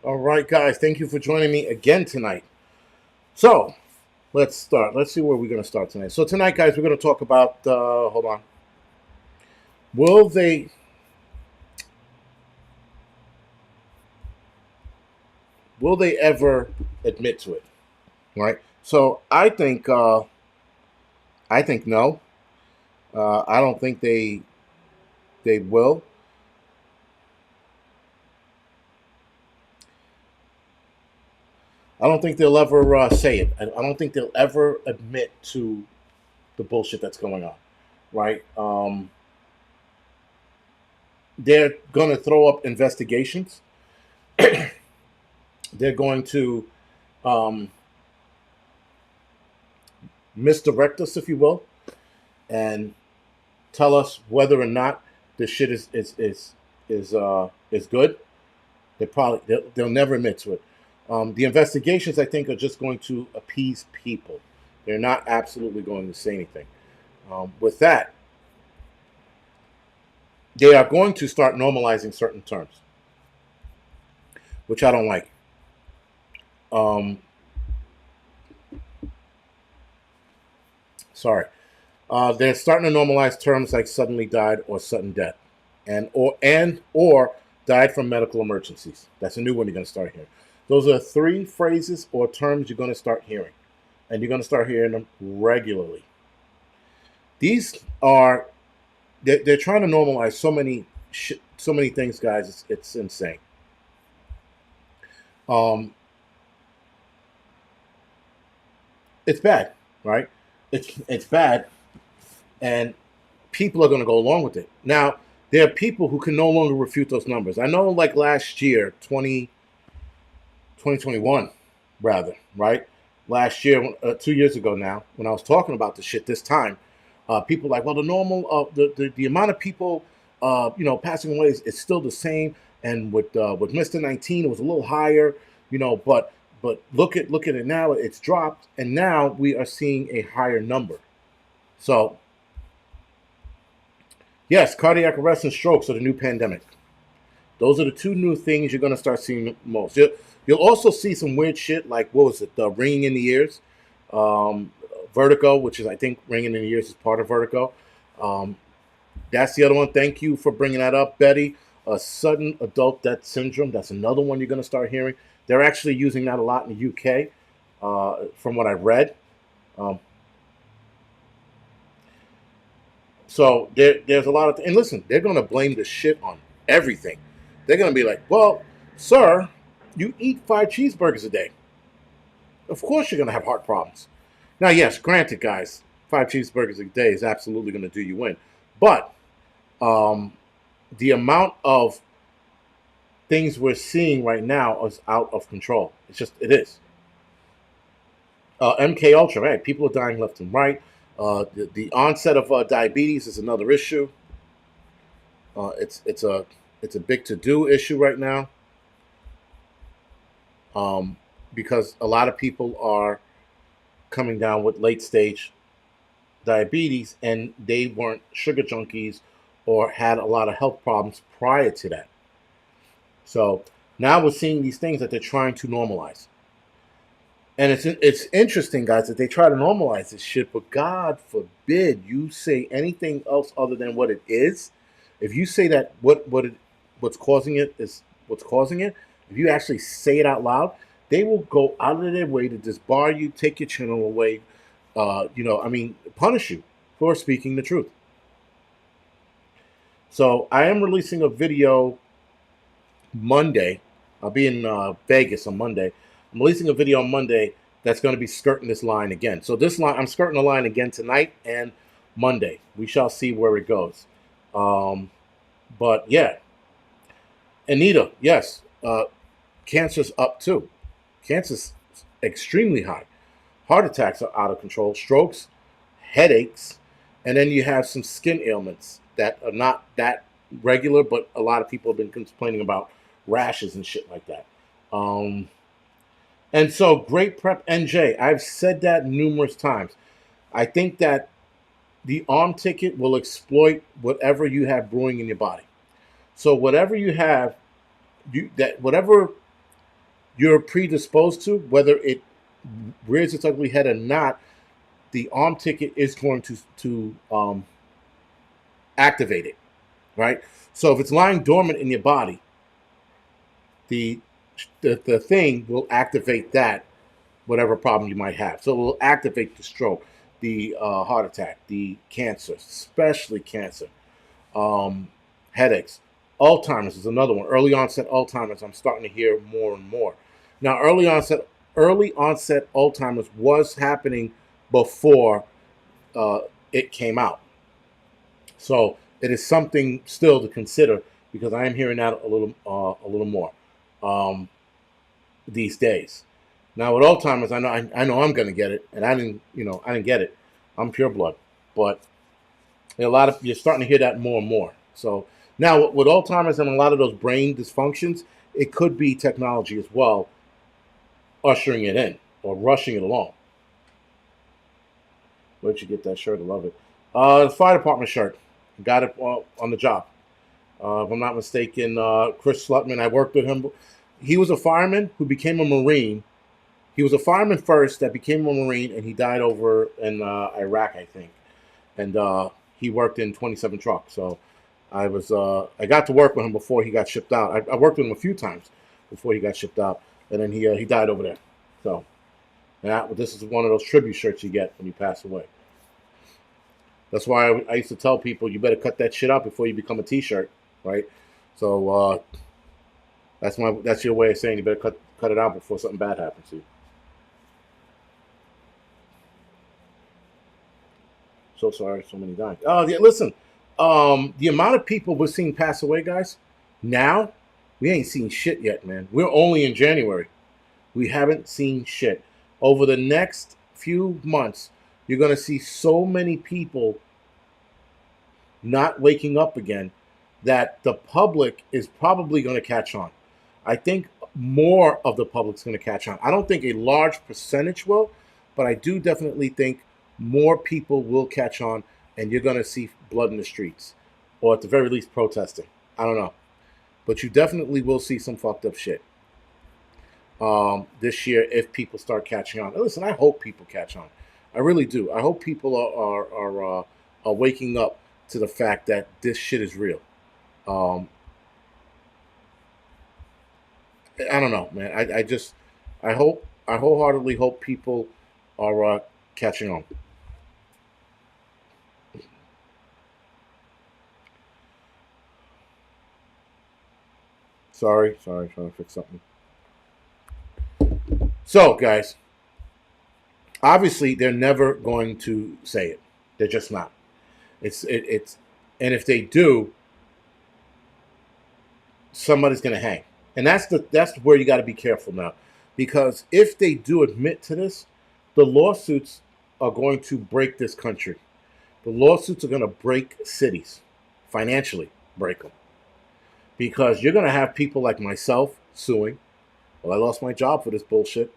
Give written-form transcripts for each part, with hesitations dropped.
All right, guys, thank you for joining me again tonight. So let's start. Let's see where we're going to start tonight. So tonight, guys, we're going to talk about. Hold on. Will they ever admit to it? Right. So I think no. I don't think they will. I don't think they'll ever say it. I don't think they'll ever admit to the bullshit that's going on. Right. They're going to throw up investigations. They're going to um, misdirect us, if you will, and tell us whether or not this shit is good. They'll never admit to it. The investigations, I think, are just going to appease people. They're not absolutely going to say anything. With that, they are going to start normalizing certain terms, which I don't like. Um, Sorry. They're starting to normalize terms like suddenly died or sudden death, and or died from medical emergencies. That's a new one you're going to start hearing. Those are three phrases or terms you're going to start hearing, and you're going to start hearing them regularly. These are they're trying to normalize so many things, guys. It's insane. Um, it's bad, right? It's bad, and people are going to go along with it. Now, there are people who can no longer refute those numbers. I know, like last year, 2021, rather, right? Last year, 2 years ago now, when I was talking about the shit this time, people were like, well, the amount of people, passing away is still the same. And with Mr. 19, it was a little higher, but look at it now, it's dropped. And now we are seeing a higher number. So, yes, cardiac arrest and strokes are the new pandemic. Those are the two new things you're going to start seeing most. You'll also see some weird shit like, what was it, the ringing in the ears, um, vertigo, which is, I think, ringing in the ears is part of vertigo. Um, that's the other one. Thank you for bringing that up, Betty. Sudden adult death syndrome. That's another one you're going to start hearing. They're actually using that a lot in the UK, from what I've read. Um, So there's a lot of, and listen, they're going to blame the shit on everything. They're going to be like, well, sir, you eat 5 cheeseburgers a day. Of course you're going to have heart problems. Now, yes, granted, guys, 5 cheeseburgers a day is absolutely going to do you in. But um, the amount of things we're seeing right now is out of control. It is. MK Ultra, right? People are dying left and right. The onset of diabetes is another issue. It's a big to do issue right now, um, because a lot of people are coming down with late stage diabetes and they weren't sugar junkies or had a lot of health problems prior to that. So now we're seeing these things that they're trying to normalize. And it's interesting, guys, that they try to normalize this shit, but God forbid you say anything else other than what it is. If you say that what's causing it is what's causing it, if you actually say it out loud, they will go out of their way to disbar you, take your channel away, punish you for speaking the truth. So I am releasing a video Monday. I'll be in Vegas on Monday. I'm releasing a video on Monday that's going to be skirting this line again. So this line, I'm skirting the line again tonight and Monday. We shall see where it goes. Um, but yeah, Anita, yes, cancer's up too. Cancer's extremely high. Heart attacks are out of control. Strokes, headaches, and then you have some skin ailments that are not that regular, but a lot of people have been complaining about rashes and shit like that. Um, and so, Great Prep NJ, I've said that numerous times. I think that the arm ticket will exploit whatever you have brewing in your body. So whatever you have, whatever you're predisposed to, whether it rears its ugly head or not, the arm ticket is going to activate it, right? So if it's lying dormant in your body, the the thing will activate that, whatever problem you might have. So it will activate the stroke, the heart attack, the cancer, especially cancer, um, headaches. Alzheimer's is another one. Early onset Alzheimer's, I'm starting to hear more and more. Now, early onset Alzheimer's was happening before uh, it came out. So it is something still to consider because I am hearing that a little more um, these days. Now with Alzheimer's, I know I'm going to get it, and I didn't get it. I'm pure blood, but a lot of you're starting to hear that more and more. So now with Alzheimer's and a lot of those brain dysfunctions, it could be technology as well, ushering it in or rushing it along. Where'd you get that shirt? I love it. The fire department shirt. Got it on the job. If I'm not mistaken, Chris Slutman, I worked with him. He was a fireman who became a Marine. He was a fireman first that became a Marine, and he died over in Iraq, I think. And he worked in 27 trucks. So I got to work with him before he got shipped out. I worked with him a few times before he got shipped out, and then he died over there. So this is one of those tribute shirts you get when you pass away. That's why I used to tell people you better cut that shit out before you become a T-shirt, right? So that's your way of saying you better cut it out before something bad happens to you. So sorry, so many dying. Oh yeah, listen, the amount of people we're seeing pass away, guys, now we ain't seen shit yet, man. We're only in January. We haven't seen shit. Over the next few months, you're gonna see so many people not waking up again that the public is probably going to catch on. I think more of the public's going to catch on. I don't think a large percentage will, but I do definitely think more people will catch on, and you're going to see blood in the streets, or at the very least protesting. I don't know, but you definitely will see some fucked up shit this year if people start catching on. And listen, I hope people catch on. I really do. I hope people are waking up to the fact that this shit is real. Um, I don't know, man. I wholeheartedly hope people are catching on. Sorry, trying to fix something. So, guys, obviously they're never going to say it. They're just not. It's and if they do, somebody's going to hang. And that's where you got to be careful now, because if they do admit to this, the lawsuits are going to break this country. The lawsuits are going to break cities, financially break them, because you're going to have people like myself suing. Well, I lost my job for this bullshit,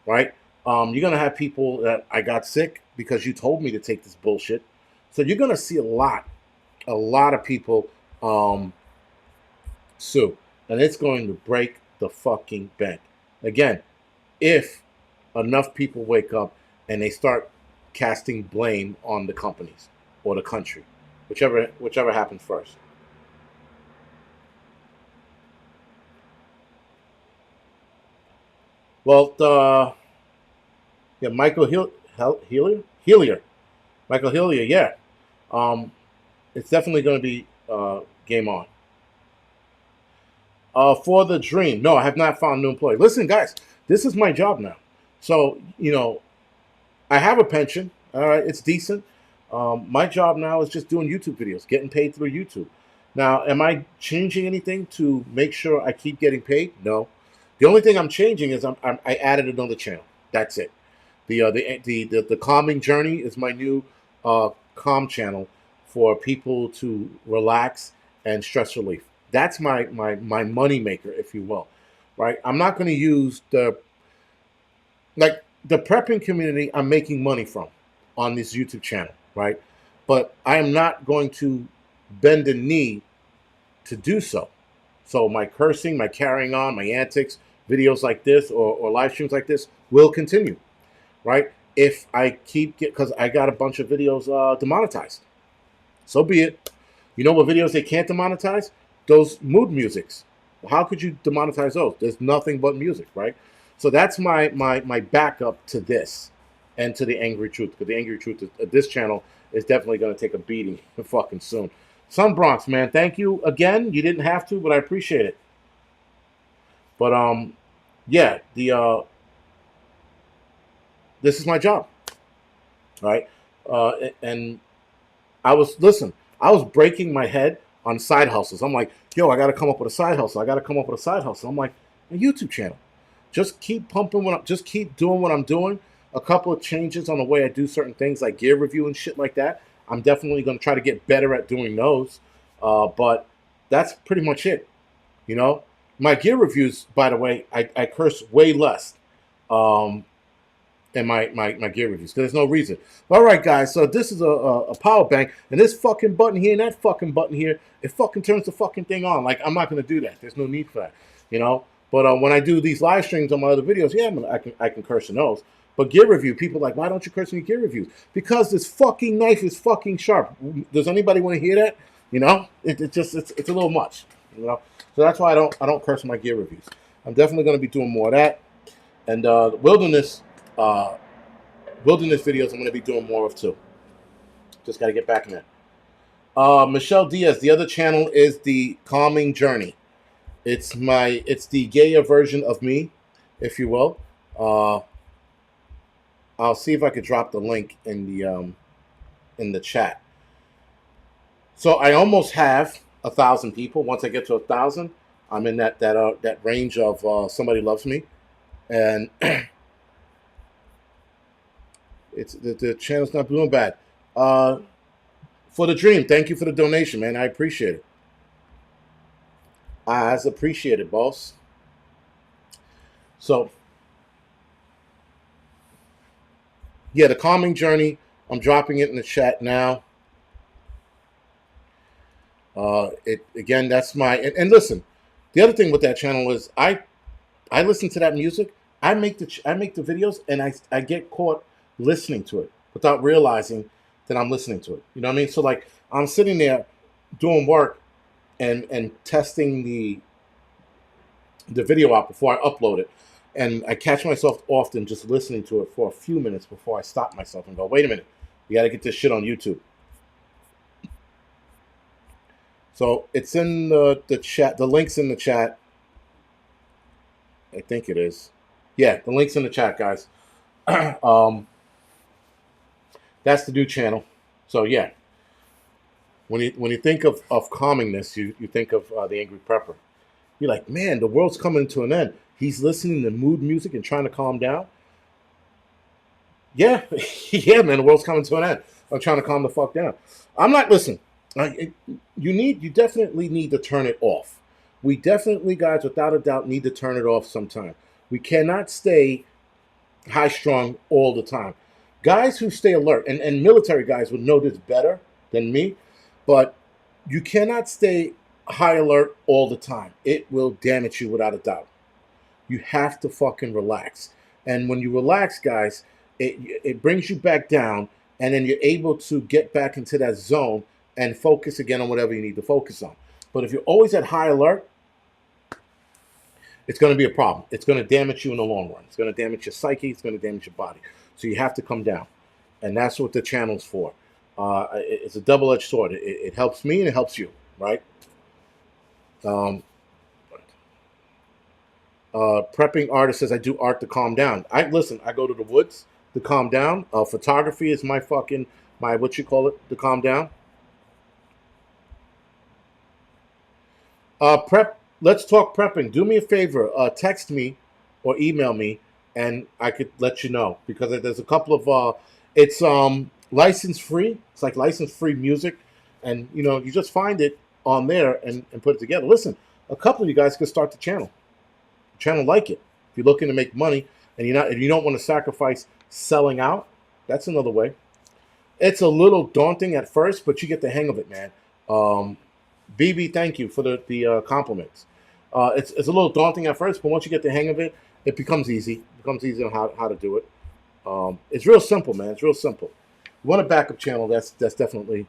right? You're going to have people that I got sick because you told me to take this bullshit. So you're going to see a lot of people sue, and it's going to break the fucking bank. Again, if enough people wake up and they start casting blame on the companies or the country, whichever happens first. Well, yeah, Helier, Michael Hillier, yeah. Um, it's definitely going to be game on. For the dream, no, I have not found a new employee. Listen, guys, this is my job now, so I have a pension. All right, it's decent. My job now is just doing YouTube videos, getting paid through YouTube. Now, am I changing anything to make sure I keep getting paid? No. The only thing I'm changing is I added another channel. That's it. The calming journey is my new calm channel for people to relax and stress relief. That's my money maker, if you will, right? I'm not going to use the prepping community. I'm making money from on this YouTube channel, right? But I am not going to bend a knee to do so. So my cursing, my carrying on, my antics, videos like this or live streams like this will continue, right? If I keep because I got a bunch of videos demonetized, so be it. You know what videos they can't demonetize? Those mood musics. How could you demonetize those? There's nothing but music, right? So that's my backup to this and to the Angry Truth. Because the Angry Truth, this channel is definitely going to take a beating fucking soon. Sun Bronx, man, thank you again. You didn't have to, but I appreciate it. But yeah, this is my job, right? And I was breaking my head on side hustles. I'm like, yo, I got to come up with a side hustle. I got to come up with a side hustle. I'm like, a YouTube channel. Just keep pumping just keep doing what I'm doing. A couple of changes on the way I do certain things like gear review and shit like that. I'm definitely going to try to get better at doing those. But that's pretty much it. You know, my gear reviews, by the way, I curse way less. In my gear reviews, because there's no reason. All right, guys, so this is a power bank, and this fucking button here and that fucking button here, it fucking turns the fucking thing on. Like, I'm not going to do that. There's no need for that, you know? But when I do these live streams on my other videos, yeah, I can curse in those. But gear review, people are like, why don't you curse in your gear reviews? Because this fucking knife is fucking sharp. Does anybody want to hear that? You know? It's a little much, you know? So that's why I don't curse in my gear reviews. I'm definitely going to be doing more of that. And wilderness videos I'm going to be doing more of too. Just got to get back in there. Michelle Diaz, the other channel is the Calming Journey. It's the gayer version of me, if you will. I'll see if I could drop the link in the chat. So I almost have 1,000 people. Once I get to 1,000, I'm in that range of somebody loves me, and it's the channel's not doing bad. For the dream, thank you for the donation, man. I appreciate it. I appreciate it, boss. So, yeah, the Calming Journey. I'm dropping it in the chat now. Again, that's my and listen. The other thing with that channel is I listen to that music. I make the videos, and I get caught listening to it without realizing that I'm listening to it. You know what I mean? So like I'm sitting there doing work and testing the video out before I upload it, and I catch myself often just listening to it for a few minutes before I stop myself and go, wait a minute, you got to get this shit on YouTube. So it's in the chat. The link's in the chat. I think it is. Yeah, the link's in the chat, guys. That's the new channel. So yeah, when you think of calmingness, you think of the Angry Prepper. You're like, man, the world's coming to an end. He's listening to mood music and trying to calm down. Yeah, yeah, man, the world's coming to an end. I'm trying to calm the fuck down. I'm not listening. You definitely need to turn it off. We definitely, guys, without a doubt, need to turn it off sometime. We cannot stay high strung all the time. Guys who stay alert, and military guys would know this better than me, but you cannot stay high alert all the time. It will damage you without a doubt. You have to fucking relax. And when you relax, guys, it brings you back down, and then you're able to get back into that zone and focus again on whatever you need to focus on. But if you're always at high alert, it's going to be a problem. It's going to damage you in the long run. It's going to damage your psyche. It's going to damage your body. So you have to come down. And that's what the channel's for. It's a double-edged sword. It helps me and it helps you, right? Prepping artist says, I do art to calm down. I go to the woods to calm down. Photography is my what you call it, to calm down. Let's talk prepping. Do me a favor. Text me or email me, and I could let you know, because there's a couple of it's license free. It's like license free music, and you just find it on there and put it together. Listen, a couple of you guys could start the channel. Like it. If you're looking to make money and you don't want to sacrifice selling out, that's another way. It's a little daunting at first, but you get the hang of it, man. BB, thank you for the compliments. It's a little daunting at first, but once you get the hang of it, it becomes easy. It becomes easy on how to do it. It's real simple, man. It's real simple. You want a backup channel? That's definitely.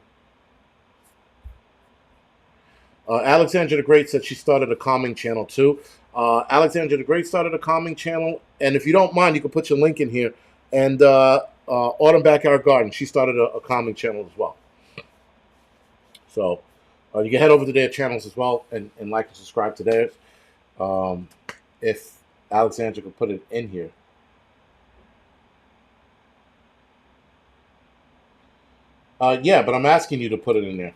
Alexandra the Great said she started a calming channel too. Alexandra the Great started a calming channel, and if you don't mind, you can put your link in here. And Autumn Backyard Garden, she started a calming channel as well. So you can head over to their channels as well and like and subscribe to theirs. If Alexandra could put it in here. Yeah, but I'm asking you to put it in there.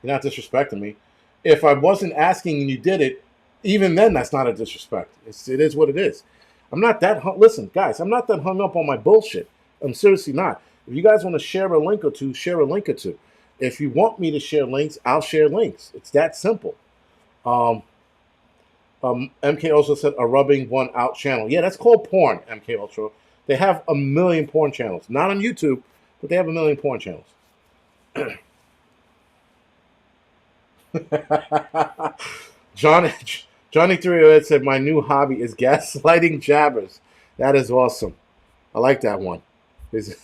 You're not disrespecting me. If I wasn't asking and you did it, even then, that's not a disrespect. It is what it is. I'm not that. Listen, guys, I'm not that hung up on my bullshit. I'm seriously not. If you guys want to share a link or two, share a link or two. If you want me to share links, I'll share links. It's that simple. Um, MK also said a rubbing one out channel. Yeah, that's called porn, MK Ultra. They have a million porn channels. Not on YouTube, but they have a million porn channels. Johnny Johnny 308 said my new hobby is gaslighting jabbers. That is awesome. I like that one. That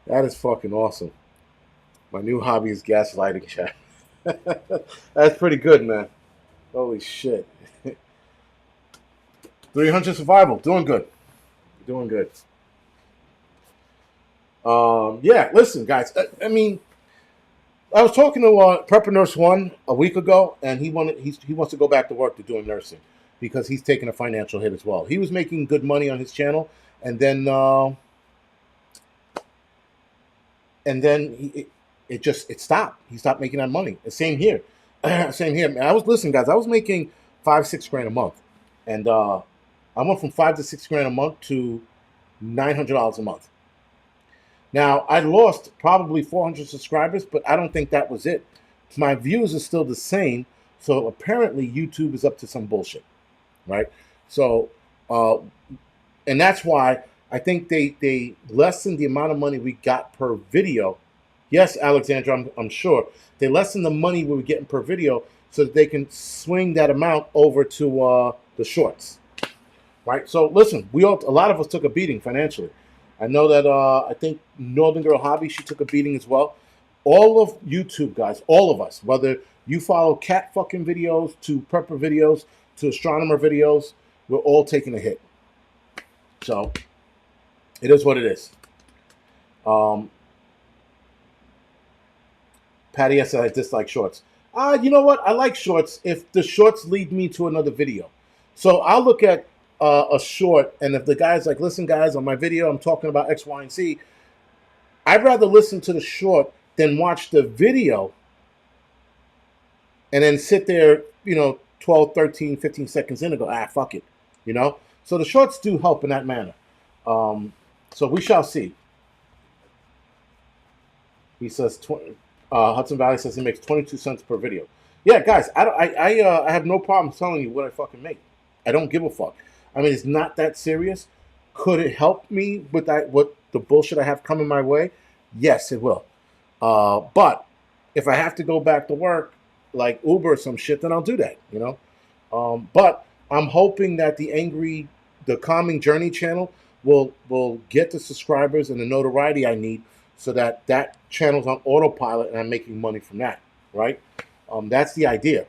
is fucking awesome. My new hobby is gaslighting jabbers. That's pretty good, man. Holy shit. 300 survival. Doing good. Doing good. Yeah, listen, guys. I mean, I was talking to Prepper Nurse One a week ago, and he wants to go back to work to doing nursing because he's taking a financial hit as well. He was making good money on his channel, and then it stopped. He stopped making that money. The same here, same here. I was listening, guys. I was making 5-6 grand a month, and I went from 5 to 6 grand a month to $900 a month. Now, I lost probably 400 subscribers, but I don't think that was it. My views are still the same, so apparently YouTube is up to some bullshit, right? So, and that's why I think they lessened the amount of money we got per video. Yes, Alexandra, I'm sure. They lessened the money we were getting per video so that they can swing that amount over to the shorts, right? So, listen, a lot of us took a beating financially. I know that I think Northern Girl Hobby, she took a beating as well. All of YouTube, guys, all of us, whether you follow cat fucking videos to prepper videos to astronomer videos, we're all taking a hit. So it is what it is. Patty S said I dislike shorts. You know what? I like shorts if the shorts lead me to another video. So I'll look at a short, and if the guy's like, listen, guys, on my video, I'm talking about X, Y, and Z, I'd rather listen to the short than watch the video and then sit there, 12, 13, 15 seconds in and go, fuck it, So the shorts do help in that manner. So we shall see. He says, Hudson Valley says he makes 22 cents per video. Yeah, guys, I have no problem telling you what I fucking make. I don't give a fuck. I mean, it's not that serious. Could it help me with the bullshit I have coming my way? Yes, it will. But if I have to go back to work, like Uber or some shit, then I'll do that, But I'm hoping that the Calming Journey channel will get the subscribers and the notoriety I need so that channel's on autopilot and I'm making money from that, right? That's the idea.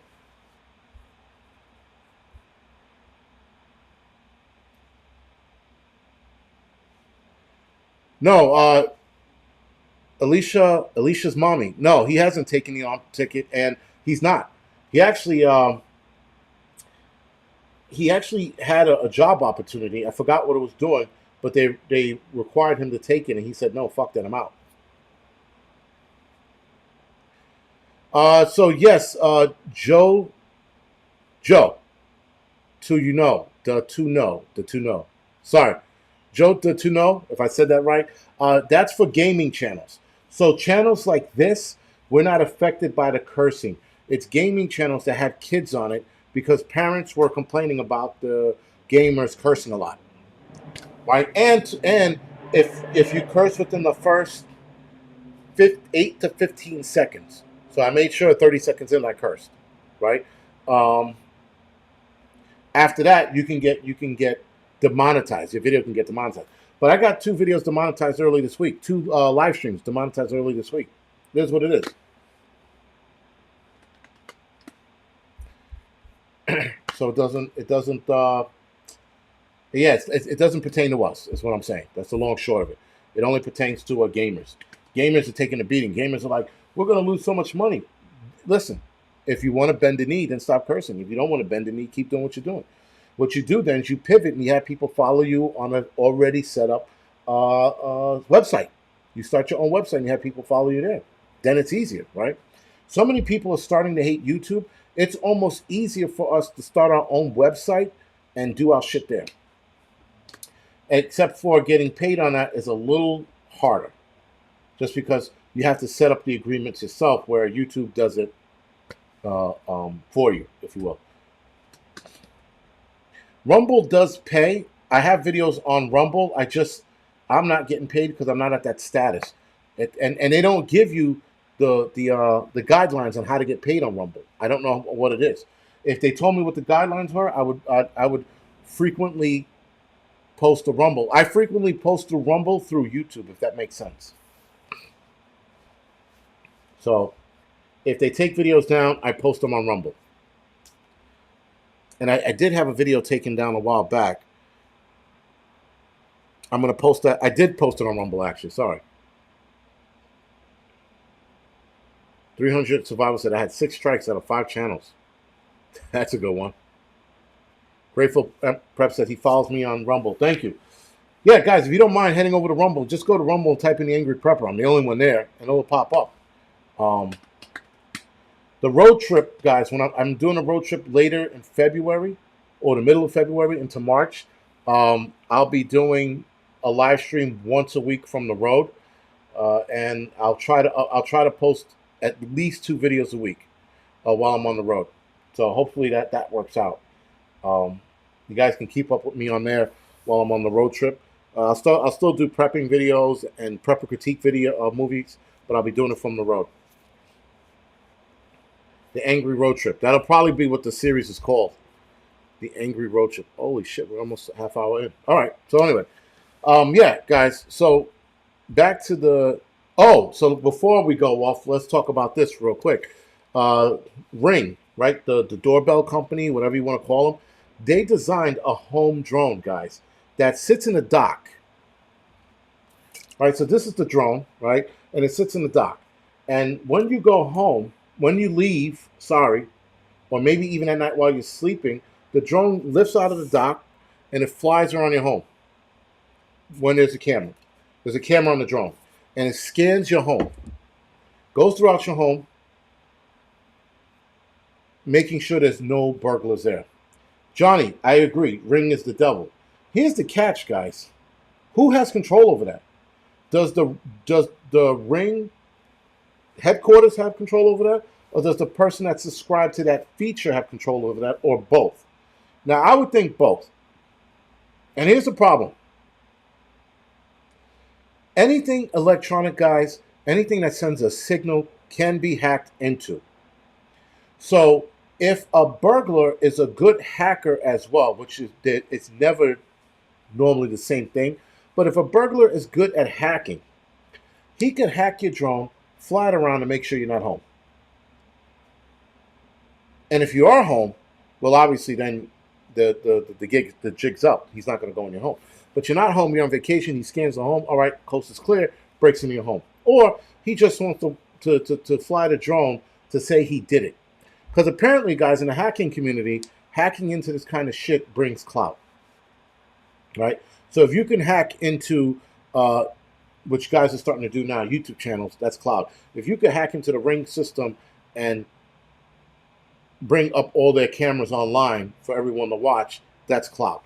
No, Alicia's mommy. No, he hasn't taken the ticket, and he's not. He actually had a job opportunity. I forgot what it was doing, but they required him to take it, and he said, "No, fuck that, I'm out." So yes, Joe, to the to know. Sorry, Joe the to know. If I said that right, that's for gaming channels. So channels like this, we're not affected by the cursing. It's gaming channels that had kids on it because parents were complaining about the gamers cursing a lot, right? And if you curse within the first 8 to 15 seconds, so I made sure 30 seconds in I cursed, right? After that, you can get demonetized. Your video can get demonetized. But I got 2 videos demonetized early this week. 2 live streams demonetized early this week. Here's what it is. So it doesn't pertain to us. Is what I'm saying. That's the long short of it. It only pertains to gamers. Gamers are taking a beating. Gamers are like, we're going to lose so much money. Listen, if you want to bend the knee, then stop cursing. If you don't want to bend the knee, keep doing what you're doing. What you do then is you pivot and you have people follow you on an already set up website. You start your own website and you have people follow you there. Then it's easier, right? So many people are starting to hate YouTube. It's almost easier for us to start our own website and do our shit there. Except for getting paid on that is a little harder. Just because you have to set up the agreements yourself, where YouTube does it for you, if you will. Rumble does pay. I have videos on Rumble. I'm not getting paid because I'm not at that status, and they don't give you the guidelines on how to get paid on Rumble. I don't know what it is. If they told me what the guidelines were, I would frequently post to Rumble. I frequently post to Rumble through YouTube, if that makes sense. So if they take videos down, I post them on Rumble. And I did have a video taken down a while back. I'm going to post that. I did post it on Rumble, actually. Sorry. 300 Survivor said I had 6 strikes out of 5 channels. That's a good one. Grateful Prep said he follows me on Rumble. Thank you. Yeah, guys, if you don't mind heading over to Rumble, just go to Rumble and type in the Angry Prepper. I'm the only one there, and it'll pop up. The road trip, guys, when I'm doing a road trip later in February or the middle of February into March, I'll be doing a live stream once a week from the road, and I'll try to post at least 2 videos a week while I'm on the road. So hopefully that works out. You guys can keep up with me on there while I'm on the road trip. I'll still do prepping videos and prepper critique video movies, but I'll be doing it from the road. The Angry Road Trip. That'll probably be what the series is called. The Angry Road Trip. Holy shit, we're almost a half hour in. All right. So anyway, yeah, guys. So back to the. Oh, so before we go off, let's talk about this real quick. Ring, right? The doorbell company, whatever you want to call them. They designed a home drone, guys, that sits in a dock. All right. So this is the drone, right? And it sits in the dock. And when you go home, when you leave, or maybe even at night while you're sleeping, the drone lifts out of the dock and it flies around your home. When there's a camera. There's a camera on the drone. And it scans your home. Goes throughout your home, making sure there's no burglars there. Johnny, I agree. Ring is the devil. Here's the catch, guys. Who has control over that? Does the Ring headquarters have control over that? Or does the person that subscribed to that feature have control over that? Or both? Now, I would think both. And here's the problem. Anything electronic, guys, anything that sends a signal can be hacked into. So if a burglar is a good hacker as well, which is it's never normally the same thing, but if a burglar is good at hacking, he can hack your drone, fly it around, and make sure you're not home. And if you are home, well, obviously then the jig's up. He's not going to go in your home. But you're not home. You're on vacation. He scans the home. All right, coast is clear. Breaks into your home. Or he just wants to fly the drone to say he did it. Because apparently, guys, in the hacking community, hacking into this kind of shit brings clout. Right? So if you can hack into, which guys are starting to do now, YouTube channels, that's clout. If you can hack into the Ring system and bring up all their cameras online for everyone to watch, that's clout.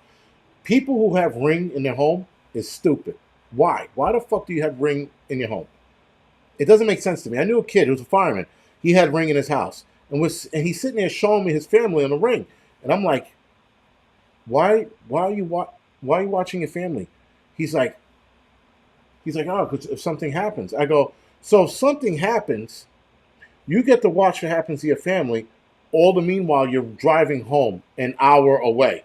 People who have Ring in their home is stupid. Why? Why the fuck do you have Ring in your home? It doesn't make sense to me. I knew a kid who was a fireman. He had Ring in his house. And he's sitting there showing me his family on the Ring. And I'm like, why are you watching your family? He's like, oh, because if something happens. I go, so if something happens, you get to watch what happens to your family. All the meanwhile, you're driving home an hour away.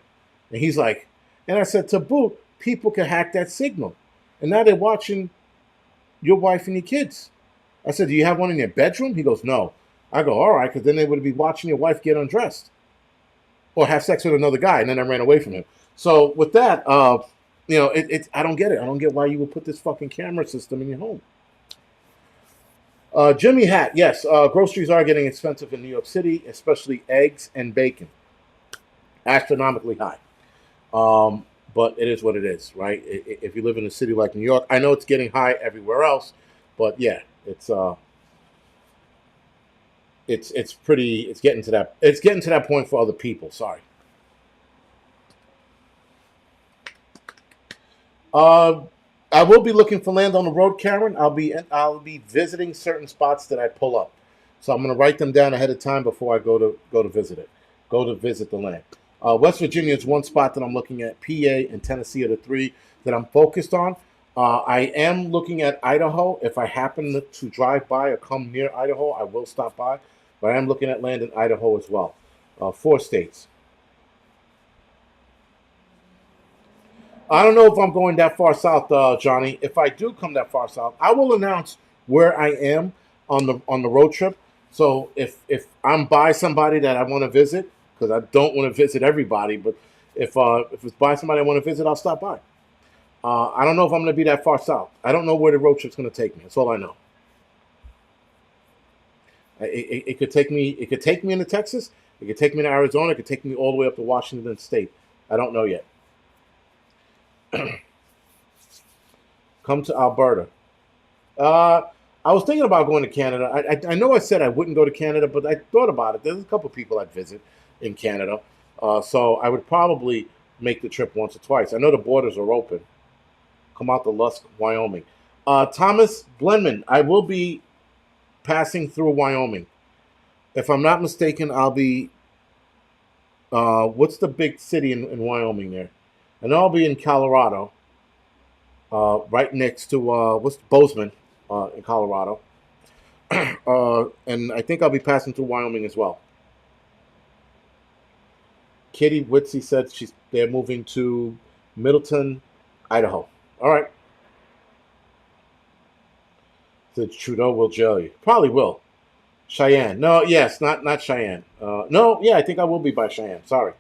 And he's like, and I said, to boot, people can hack that signal. And now they're watching your wife and your kids. I said, do you have one in your bedroom? He goes, no. I go, all right, because then they would be watching your wife get undressed or have sex with another guy. And then I ran away from him. So with that, I don't get it. I don't get why you would put this fucking camera system in your home. Jimmy Hat, yes, groceries are getting expensive in New York City, especially eggs and bacon. Astronomically high. But it is what it is, right? If you live in a city like New York, I know it's getting high everywhere else, but yeah, it's getting to that point for other people. Sorry. I will be looking for land on the road, Karen. I'll be visiting certain spots that I pull up, so I'm going to write them down ahead of time before I go to visit the land. West Virginia is one spot that I'm looking at. PA and Tennessee are the three that I'm focused on. I am looking at Idaho. If I happen to drive by or come near Idaho, I will stop by. But I am looking at land in Idaho as well. 4 states. I don't know if I'm going that far south, Johnny. If I do come that far south, I will announce where I am on the road trip. So if I'm by somebody that I want to visit, because I don't want to visit everybody, but if it's by somebody I want to visit, I'll stop by. I don't know if I'm going to be that far south. I don't know where the road trip's going to take me. That's all I know. It could take me. It could take me into Texas. It could take me to Arizona. It could take me all the way up to Washington State. I don't know yet. Come to Alberta. I was thinking about going to Canada. I know I said I wouldn't go to Canada, but I thought about it. There's a couple people I'd visit in Canada, so I would probably make the trip once or twice. I know the borders are open. Come out to Lusk, Wyoming. Thomas Glenman, I will be passing through Wyoming. If I'm not mistaken, I'll be. What's the big city in Wyoming there? And I'll be in Colorado, right next to what's Bozeman in Colorado, and I think I'll be passing through Wyoming as well. Kitty Witsy said they're moving to Middleton, Idaho. All right. Said Trudeau will jail you. Probably will. Cheyenne. No, yes, not Cheyenne. No, yeah, I think I will be by Cheyenne. Sorry.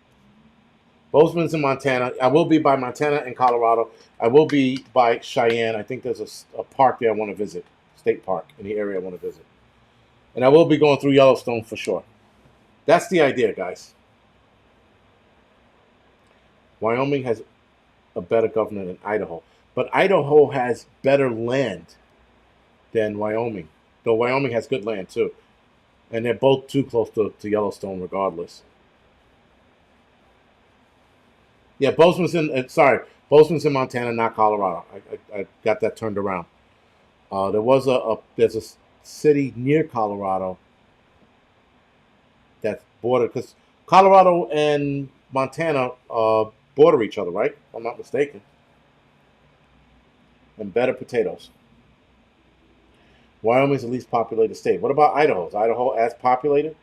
Bozeman's in Montana. I will be by Montana and Colorado. I will be by Cheyenne. I think there's a park there I want to visit, state park in the area I want to visit. And I will be going through Yellowstone for sure. That's the idea, guys. Wyoming has a better governor than Idaho. But Idaho has better land than Wyoming. Though Wyoming has good land too. And they're both too close to Yellowstone regardless. Yeah, Bozeman's in Montana, not Colorado. I got that turned around. There's a city near Colorado that's bordered, because Colorado and Montana border each other, right? If I'm not mistaken. And better potatoes. Wyoming's the least populated state. What about Idaho? Is Idaho as populated?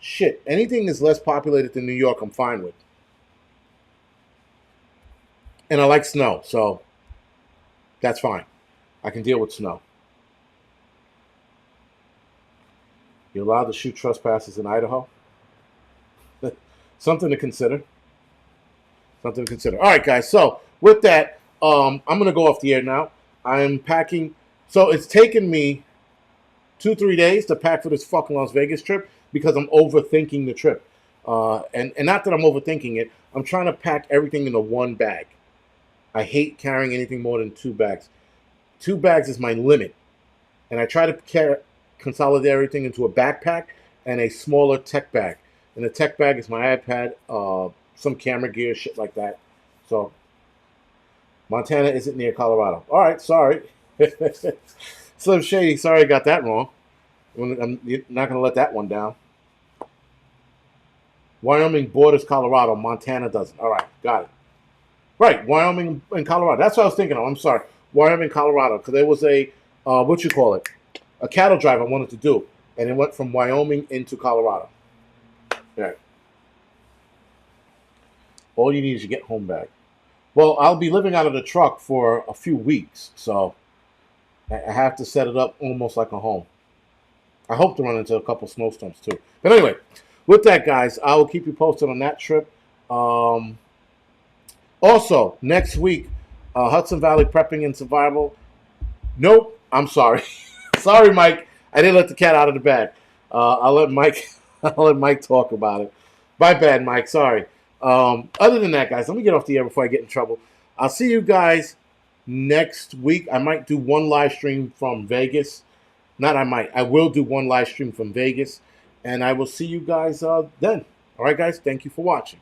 Shit, anything that's less populated than New York, I'm fine with. And I like snow, so that's fine. I can deal with snow. You're allowed to shoot trespassers in Idaho? Something to consider. Something to consider. All right, guys. So with that, I'm going to go off the air now. I'm packing. So it's taken me 2-3 days to pack for this fucking Las Vegas trip because I'm overthinking the trip. And not that I'm overthinking it. I'm trying to pack everything into one bag. I hate carrying anything more than 2 bags. 2 bags is my limit. And I try to consolidate everything into a backpack and a smaller tech bag. And the tech bag is my iPad, some camera gear, shit like that. So, Montana isn't near Colorado. All right, sorry. Slim Shady, sorry I got that wrong. I'm not going to let that one down. Wyoming borders Colorado. Montana doesn't. All right, got it. Right, Wyoming and Colorado. That's what I was thinking of. I'm sorry. Wyoming, Colorado. Because there was a cattle drive I wanted to do. And it went from Wyoming into Colorado. Yeah. All you need is your get home bag. Well, I'll be living out of the truck for a few weeks, so I have to set it up almost like a home. I hope to run into a couple snowstorms too. But anyway, with that, guys, I will keep you posted on that trip. Um, Also, next week, Hudson Valley Prepping and Survival. Nope, I'm sorry. Sorry, Mike. I didn't let the cat out of the bag. I'll let Mike. I'll let Mike talk about it. My bad, Mike. Sorry. Other than that, guys, let me get off the air before I get in trouble. I'll see you guys next week. I might do one live stream from Vegas. Not I might. I will do one live stream from Vegas, and I will see you guys then. All right, guys. Thank you for watching.